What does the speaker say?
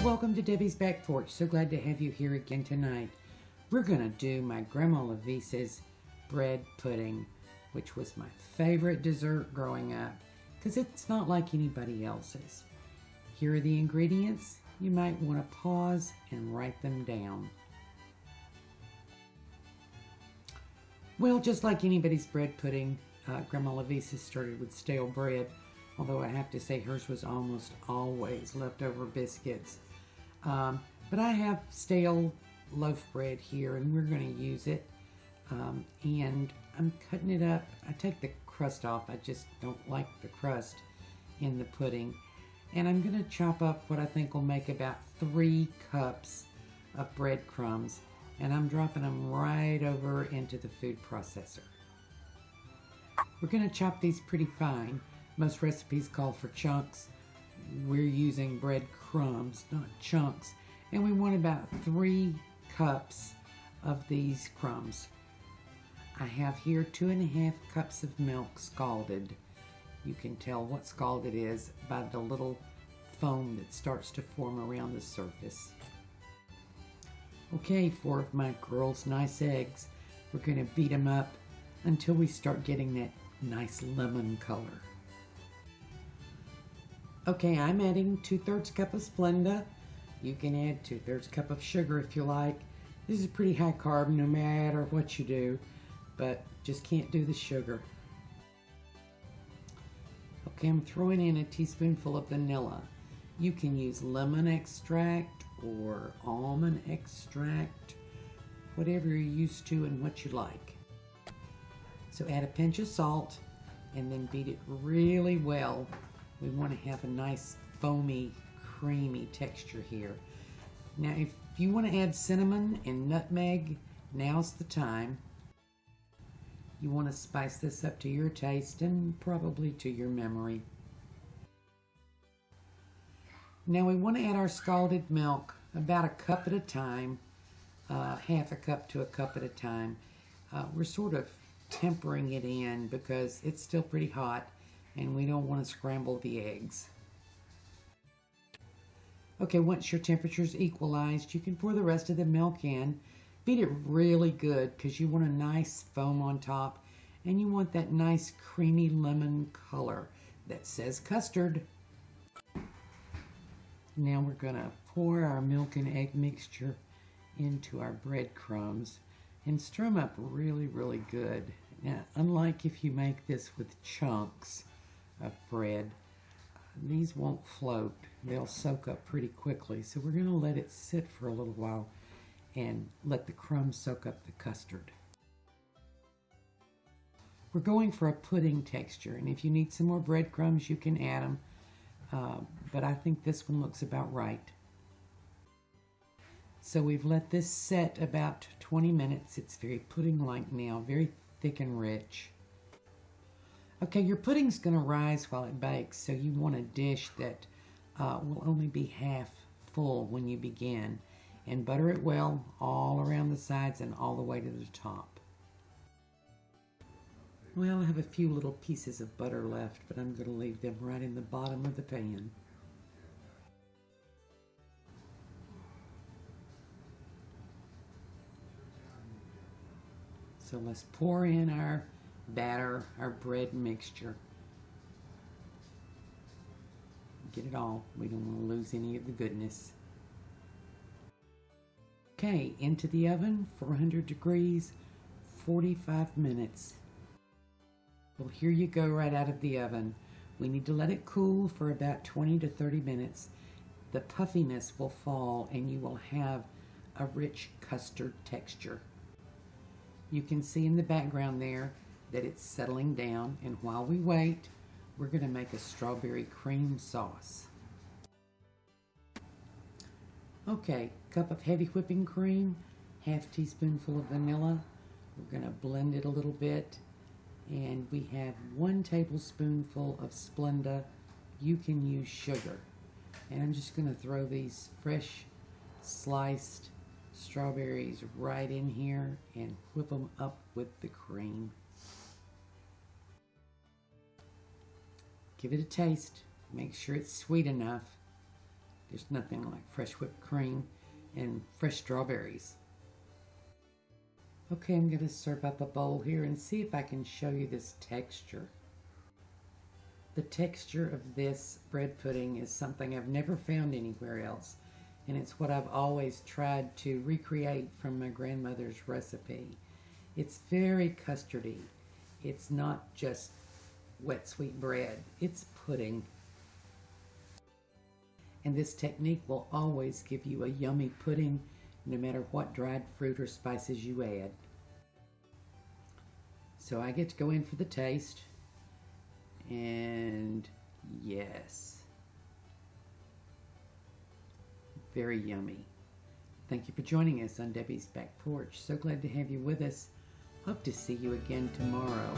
welcome to Debbie's Back Porch. So glad to have you here again tonight. We're going to do my Grandma Lauvice's bread pudding, which was my favorite dessert growing up because it's not like anybody else's. Here are the ingredients. You might want to pause and write them down. Well, just like anybody's bread pudding, Grandma Lauvice's started with stale bread, although I have to say hers was almost always leftover biscuits. But I have stale loaf bread here, and we're going to use it. And I'm cutting it up. I take the crust off. I just don't like the crust in the pudding. And I'm going to chop up what I think will make about 3 cups of breadcrumbs. And I'm dropping them right over into the food processor. We're going to chop these pretty fine. Most recipes call for chunks. We're using breadcrumbs, not chunks. And we want about 3 cups of these crumbs. I have here 2½ cups of milk scalded. You can tell what scalded is by the little foam that starts to form around the surface. Okay, 4 of my girls' nice eggs. We're going to beat them up until we start getting that nice lemon color. Okay, I'm adding 2/3 cup of Splenda. You can add 2/3 cup of sugar if you like. This is pretty high carb no matter what you do, but just can't do the sugar. Okay, I'm throwing in a teaspoonful of vanilla. You can use lemon extract or almond extract, whatever you're used to and what you like. So add a pinch of salt and then beat it really well. We want to have a nice foamy, creamy texture here. Now if you want to add cinnamon and nutmeg, now's the time. You want to spice this up to your taste and probably to your memory. Now we want to add our scalded milk about a cup at a time, half a cup to a cup at a time. We're sort of tempering it in because it's still pretty hot and we don't want to scramble the eggs. Okay, once your temperature's equalized, you can pour the rest of the milk in. Beat it really good because you want a nice foam on top and you want that nice creamy lemon color that says custard. Now we're going to pour our milk and egg mixture into our breadcrumbs and stir them up really, really good. Now, unlike if you make this with chunks of bread, these won't float. They'll soak up pretty quickly. So we're going to let it sit for a little while and let the crumbs soak up the custard. We're going for a pudding texture, and if you need some more breadcrumbs, you can add them. But I think this one looks about right. So we've let this set about 20 minutes. It's very pudding-like now, very thick and rich. Okay, your pudding's going to rise while it bakes, so you want a dish that will only be half full when you begin. And butter it well all around the sides and all the way to the top. Well, I have a few little pieces of butter left, but I'm going to leave them right in the bottom of the pan. So let's pour in our batter, our bread mixture. Get it all. We don't want to lose any of the goodness. Okay, into the oven, 400 degrees, 45 minutes. Well, here you go right out of the oven. We need to let it cool for about 20 to 30 minutes. The puffiness will fall and you will have a rich custard texture. You can see in the background there that it's settling down, and while we wait, we're going to make a strawberry cream sauce. Okay, cup of heavy whipping cream, half teaspoonful of vanilla. We're going to blend it a little bit. And we have 1 tablespoonful of Splenda. You can use sugar. And I'm just going to throw these fresh sliced strawberries right in here and whip them up with the cream. Give it a taste. Make sure it's sweet enough. There's nothing like fresh whipped cream and fresh strawberries. Okay, I'm going to serve up a bowl here and see if I can show you this texture. The texture of this bread pudding is something I've never found anywhere else, and it's what I've always tried to recreate from my grandmother's recipe. It's very custardy. It's not just wet sweet bread, it's pudding. And this technique will always give you a yummy pudding no matter what dried fruit or spices you add. So I get to go in for the taste. And yes, very yummy. Thank you for joining us on Debbie's Back Porch. So glad to have you with us. Hope to see you again tomorrow.